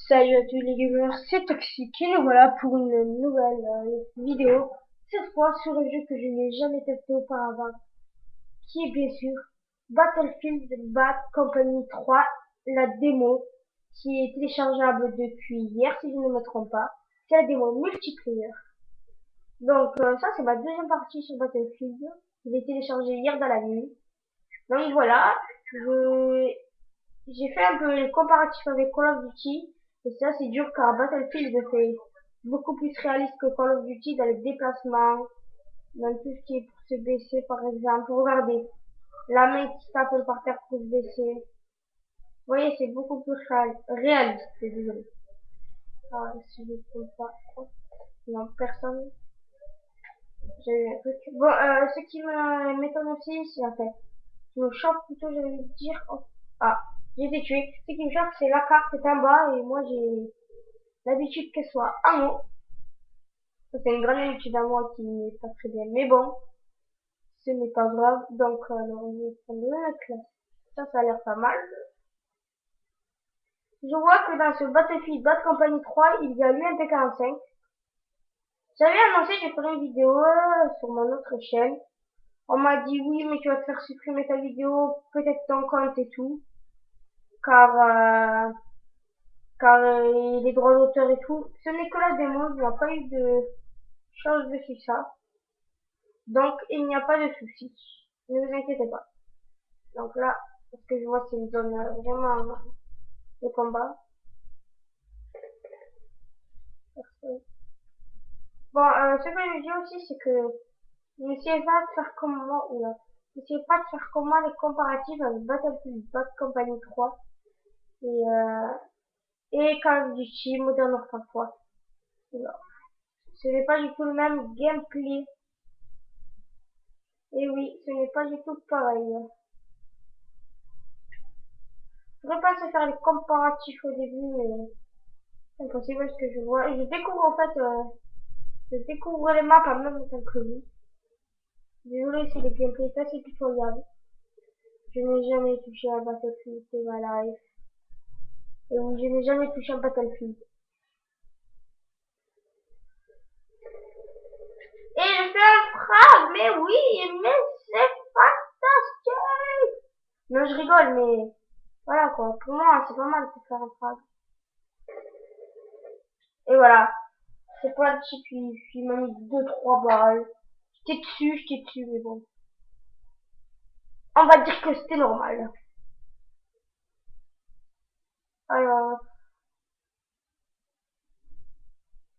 Salut à tous les gamers, c'est Toxic et nous voilà pour une nouvelle vidéo. Cette fois sur un jeu que je n'ai jamais testé auparavant, qui est bien sûr Battlefield Bad Company 3, la démo, qui est téléchargeable depuis hier si je ne me trompe pas. C'est la démo multiplayer. Donc ça c'est ma deuxième partie sur Battlefield. Je l'ai téléchargé hier dans la nuit. Donc voilà, j'ai fait un peu les comparatifs avec Call of Duty, et ça c'est dur car Battlefield fait beaucoup plus réaliste que Call of Duty dans les déplacements, dans tout ce qui est pour se baisser par exemple. Regardez, la main qui tape par terre pour se baisser. Vous voyez, c'est beaucoup plus réaliste, désolé. Ah, si je trouve pas. Non, personne. J'ai eu un truc. Bon, ce qui m'étonne aussi, c'est en fait, qui me choque plutôt, j'allais dire. Oh, ah, j'ai été tué. Ce qui me choque, c'est la carte est en bas et moi j'ai l'habitude qu'elle soit en haut. Ça, c'est une grande habitude à moi qui n'est pas très bien. Mais bon, ce n'est pas grave. Donc, on va prendre la classe. Ça a l'air pas mal. Je vois que dans ce Battlefield Bad Company 3, il y a l'UMP45. J'avais annoncé que je ferais une vidéo sur mon autre chaîne. On m'a dit oui, mais tu vas te faire supprimer ta vidéo, peut-être ton compte et tout. Car, les droits d'auteur et tout. Ce n'est que la démo, il n'y a pas eu de choses dessus ça. Donc, il n'y a pas de souci. Ne vous inquiétez pas. Donc là, ce que je vois, c'est une zone vraiment de combat. Bon, ce que je dis aussi, c'est que n'essayez pas de faire comme moi, ou là, n'essayez pas de faire comme moi les comparatifs avec Battlefield Bad Company 3 et Call of Duty Modern Warfare 3. Oula. Ce n'est pas du tout le même gameplay. Et oui, ce n'est pas du tout pareil. Je voudrais pas se faire les comparatifs au début, mais c'est impossible parce que je vois. Et je découvre en fait, je découvre les maps en même temps que vous. Désolé si le gameplay est assez pitoyable. Je n'ai jamais touché à Battlefield de ma life. Et oui, je n'ai jamais touché à Battlefield. Et je fais un frag, mais oui, mais c'est fantastique. Non, je rigole, mais voilà quoi. Pour moi, c'est pas mal de faire un frag. Et voilà. C'est pas le type, il m'a mis 2-3 balles. J'étais dessus, mais bon. On va dire que c'était normal. Alors,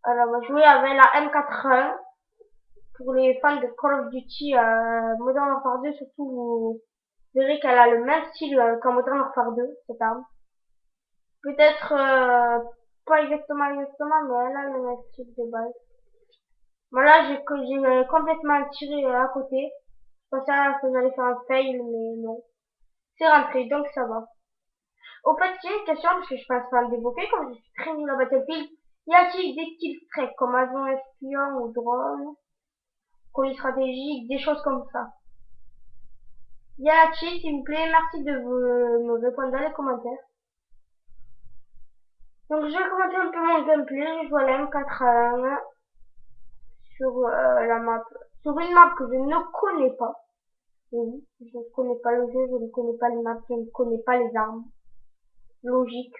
alors, on va jouer avec la M80. Pour les fans de Call of Duty Modern Warfare 2, surtout, vous verrez qu'elle a le même style qu'en Modern Warfare 2, cette arme. Peut-être pas exactement, mais elle a le même style de base. Voilà, j'ai complètement tiré à côté. Je pensais que j'allais faire un fail, mais non. C'est rentré, donc ça va. Au fait, j'ai une question, parce que je pense pas me débloquer, comme je suis très nul à Battlefield. Y a-t-il des kills streaks, comme avion espion ou drone, colis stratégique, des choses comme ça? Y a-t-il, s'il vous plaît, merci de me répondre dans les commentaires. Donc, je vais commenter un peu mon gameplay. Je joue à la M4 sur la map, sur une map que je ne connais pas. Oui, je ne connais pas le jeu, je ne connais pas les maps, je ne connais pas les armes. Logique.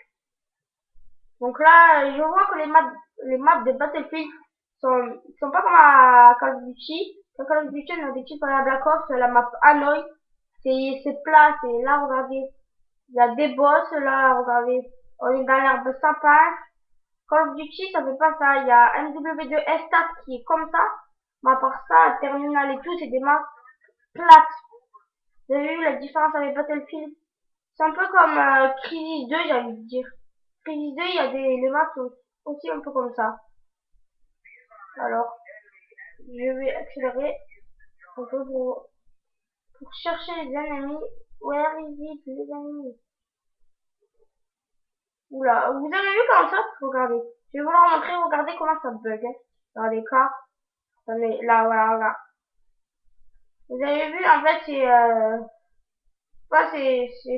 Donc là, je vois que les maps de Battlefield sont pas comme à Call of Duty. Dans Call of Duty, on a des types à la Black Ops, la map Hanoi. C'est plat, c'est là, regardez. Il y a des boss, là, regardez. On est dans l'herbe sapin. Call of Duty, ça fait pas ça. Il y a MW2 S4 qui est comme ça. Mais à part ça, Terminal et tout, c'est des maps plates. Vous avez vu la différence avec Battlefield? C'est un peu comme Crisis 2, j'ai envie de dire. Crisis 2, il y a les maps sont aussi un peu comme ça. Alors, je vais accélérer un peu pour chercher les ennemis. Where is it, les ennemis? Oula, vous avez vu comment ça? Regardez. Je vais vous leur montrer, regardez comment ça bug. Hein. Regardez quoi? Attendez, là, voilà, là. Vous avez vu, en fait,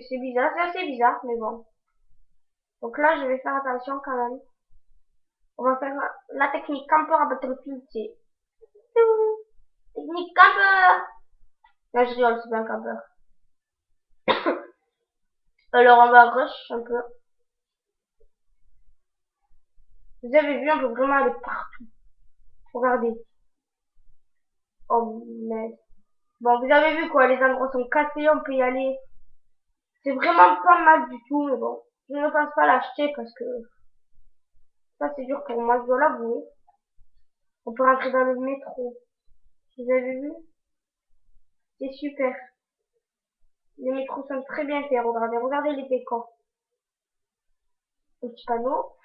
c'est bizarre, c'est assez bizarre, mais bon. Donc là, je vais faire attention quand même. On va faire la technique campeur à Battlefield, c'est technique campeur. Là, je rigole, c'est pas un campeur. Alors, on va rush un peu. Vous avez vu, on peut vraiment aller partout. Regardez. Oh, mais... Bon, vous avez vu quoi, les endroits sont cassés, on peut y aller. C'est vraiment pas mal du tout, mais bon. Je ne pense pas l'acheter parce que ça, c'est dur pour moi, je dois l'avouer. On peut rentrer dans le métro. Vous avez vu? C'est super. Les métros sont très bien faits. Regardez, regardez les décors. Le petit panneau.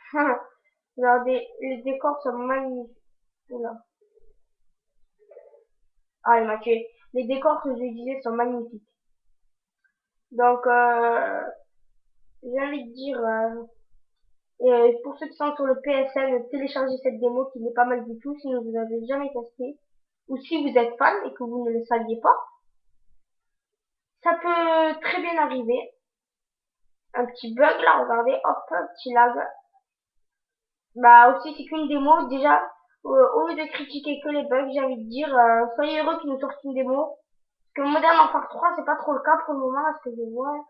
Regardez, les décors sont magnifiques. Oula. Ah, il m'a tué. Les décors que je disais sont magnifiques. Donc, j'ai envie de dire, et pour ceux qui sont sur le PSN, téléchargez cette démo qui n'est pas mal du tout si vous n'avez jamais testé. Ou si vous êtes fan et que vous ne le saviez pas. Ça peut très bien arriver. Un petit bug là, regardez, hop, un petit lag. Bah aussi c'est qu'une démo, déjà, au lieu de critiquer que les bugs, j'ai envie de dire, soyez heureux qu'ils nous sortent une démo. Parce que Modern Warfare 3, c'est pas trop le cas pour le moment, parce que je vois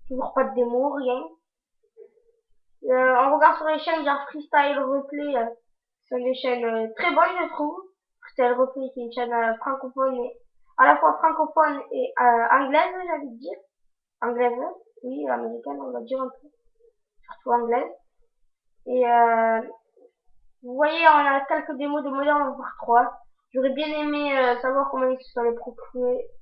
toujours pas de démo, rien. On regarde sur les chaînes genre Freestyle Replay, ce sont des chaînes très bonnes je trouve. Freestyle Replay c'est une chaîne francophone, et à la fois francophone et anglaise, j'ai envie de dire. Anglaise, oui, américaine on va dire un peu, surtout anglaise. Et vous voyez, on a quelques démos de Modern Warfare 3. J'aurais bien aimé savoir comment ils se sont les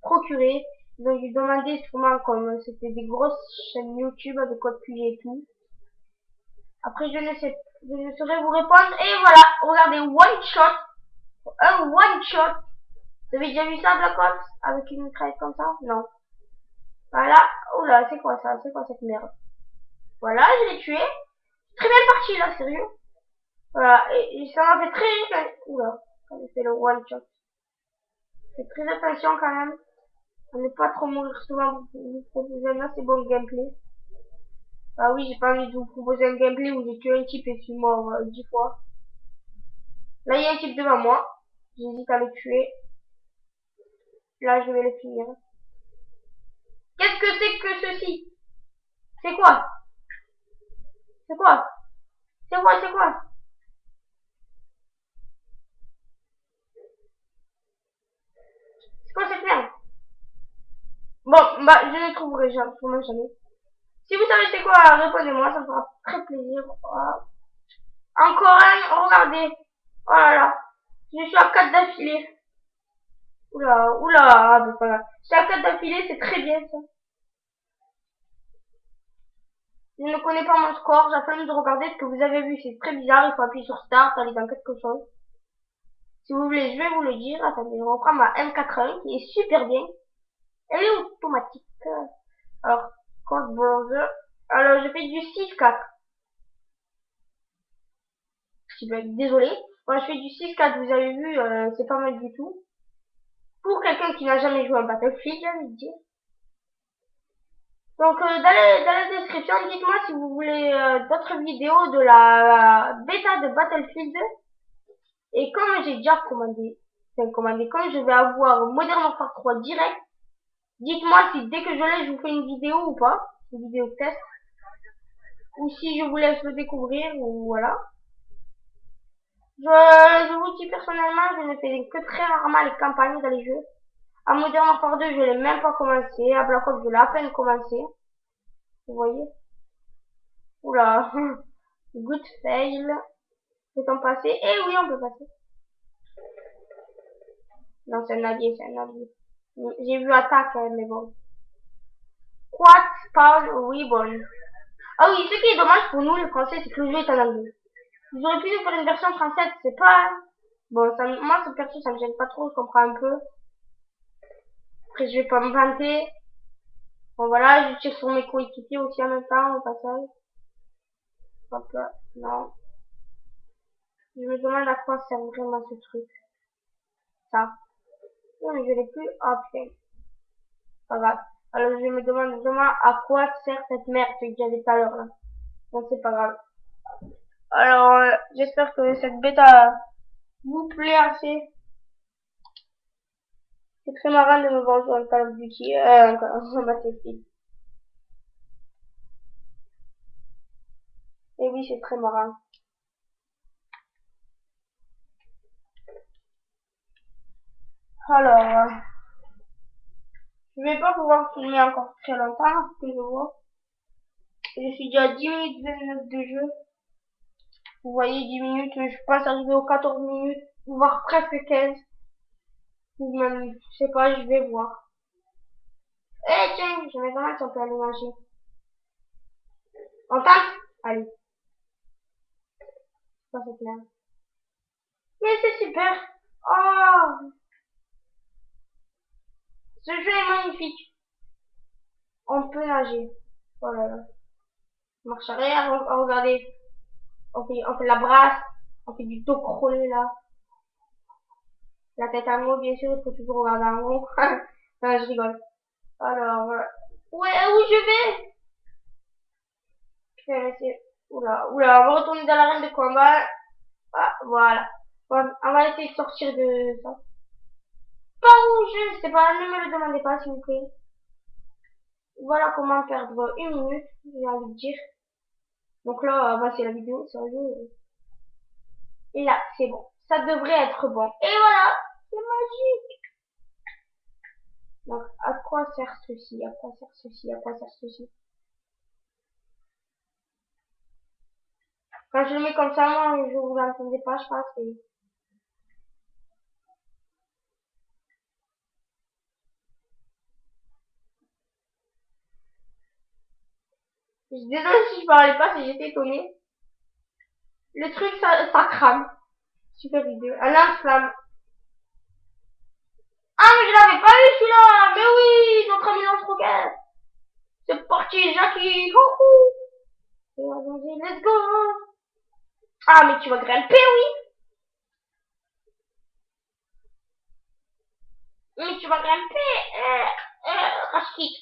procurés. Ils ont dû demander sûrement comme c'était des grosses chaînes YouTube avec code QG et tout. Après, je ne saurais vous répondre. Et voilà, regardez, one shot. Un one shot. Vous avez déjà vu ça, Black Ops? Avec une mitraillette comme ça? Non. Voilà. Oula, c'est quoi ça? C'est quoi cette merde? Voilà, je l'ai tué. Très bien parti là, sérieux. Voilà, et ça m'a fait très... Oula, j'ai fait le one shot. Faites très attention quand même. À ne pas trop mourir souvent. Vous proposer un assez bon gameplay. Ah oui, j'ai pas envie de vous proposer un gameplay où j'ai tué un type et je suis mort 10 fois. Là, il y a un type devant moi. J'hésite à le tuer. Là, je vais le finir. Qu'est-ce que c'est que ceci? C'est quoi? C'est quoi? C'est quoi? C'est quoi? C'est quoi cette merde? Bon, bah, je ne trouverai jamais, sûrement jamais. Si vous savez c'est quoi, répondez-moi, ça me fera très plaisir. Voilà. Encore un, regardez. Oh là là. Je suis à 4 d'affilée. Oula, oula, ah, ben, voilà. Je suis à 4 d'affilée, c'est très bien ça. Je ne connais pas mon score, j'ai fallu de regarder ce que vous avez vu, c'est très bizarre, il faut appuyer sur Start, aller dans quelque chose. Si vous voulez, je vais vous le dire. Attendez, je reprends ma M81 qui est super bien. Elle est automatique. Alors, Code Browser. Alors, je fais du 6-4. Désolé. Moi, je fais du 6-4, vous avez vu, c'est pas mal du tout. Pour quelqu'un qui n'a jamais joué à Battlefield, j'ai envie de dire. Donc, dans la description, dites-moi si vous voulez d'autres vidéos de la bêta de Battlefield. Et comme j'ai déjà commandé, comme je vais avoir Modern Warfare 3 direct, dites-moi si dès que je l'ai, je vous fais une vidéo ou pas. Une vidéo de test. Ou si je vous laisse le découvrir, ou voilà. Je vous dis personnellement, je ne fais que très rarement les campagnes dans les jeux. À Modern Warfare 2, je l'ai même pas commencé. À Black Ops, je l'ai à peine commencé. Vous voyez? Oula. Good fail. Peut-on passer? Eh oui, on peut passer. Non, c'est un allié, c'est un allié. J'ai vu attaque, hein, mais bon. Quad Spawn Reborn. Ah oui, ce qui est dommage pour nous, les Français, c'est que le jeu est en anglais. Ils auraient pu nous faire une version française, c'est pas... Bon, ça, moi, ce perso, ça me gêne pas trop, je comprends un peu. Après, je vais pas me vanter. Bon, voilà, je tire sur mes coéquipiers aussi en même temps, au passage. Hop là, non. Je me demande à quoi sert vraiment ce truc. Ça. Non, mais je l'ai plus. Oh, putain. Pas grave. Alors, je me demande vraiment à quoi sert cette merde que j'avais tout à l'heure, là. Bon, c'est pas grave. Alors, j'espère que cette bêta vous plaît assez. C'est très marrant de me voir sur un Call of Duty, un Battlefield. Et oui, c'est très marrant. Alors, je vais pas pouvoir filmer encore très longtemps, ce que je vois. Je suis déjà à 10 minutes 29 de jeu. Vous voyez, 10 minutes, je passe arriver aux 14 minutes, voire presque 15. Ou même, je sais pas, je vais voir. Eh tiens, je vais voir si on peut aller manger. On tente? Allez, ça c'est clair. Mais c'est super. Oh, ce jeu est magnifique. On peut nager. Oh là là. Marche arrière, regardez. On fait la brasse. On fait du dos crawlé là. La tête en haut, bien sûr, il faut toujours regarder en haut. Non, je rigole. Alors, ouais, où je vais? Je vais essayer. Oula, oula, on va retourner dans l'arène de combat. Ah, voilà. On va essayer de sortir de ça. Pas où je sais pas, ne me le demandez pas, s'il vous plaît. Voilà comment perdre une minute, j'ai envie de dire. Donc là, bah, c'est la vidéo, sérieux. Et là, c'est bon. Ça devrait être bon. Et voilà, c'est magique. Donc, à quoi sert ceci? À quoi sert ceci? À quoi sert ceci? Quand je le mets comme ça, moi, je vous entendais pas, je pense. Désolée si je parlais pas, si j'étais étonnée. Le truc, ça crame. Super vidéo. Un lance-flamme. Ah, mais je l'avais pas eu celui-là. Mais oui, notre ami lance-roquette. C'est parti, Jackie. Let's go. Ah, mais tu vas grimper, oui. Mais tu vas grimper. Rachid.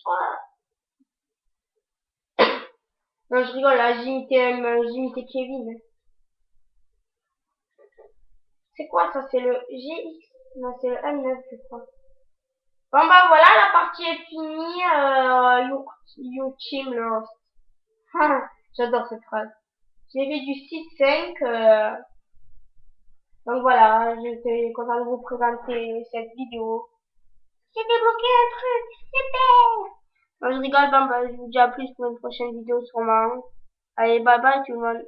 Non, je rigole, là, j'ai imité Kevin. C'est quoi ça? C'est le GX? Non, c'est le M9, je crois. Bon, bah voilà, la partie est finie. You team lost. J'adore cette phrase. J'ai fait du 6-5. Donc voilà, j'étais content de vous présenter cette vidéo. J'ai débloqué un truc, super! Bon, je rigole, bon, bah, je vous dis à plus pour une prochaine vidéo sûrement. Allez, bye bye tout le monde.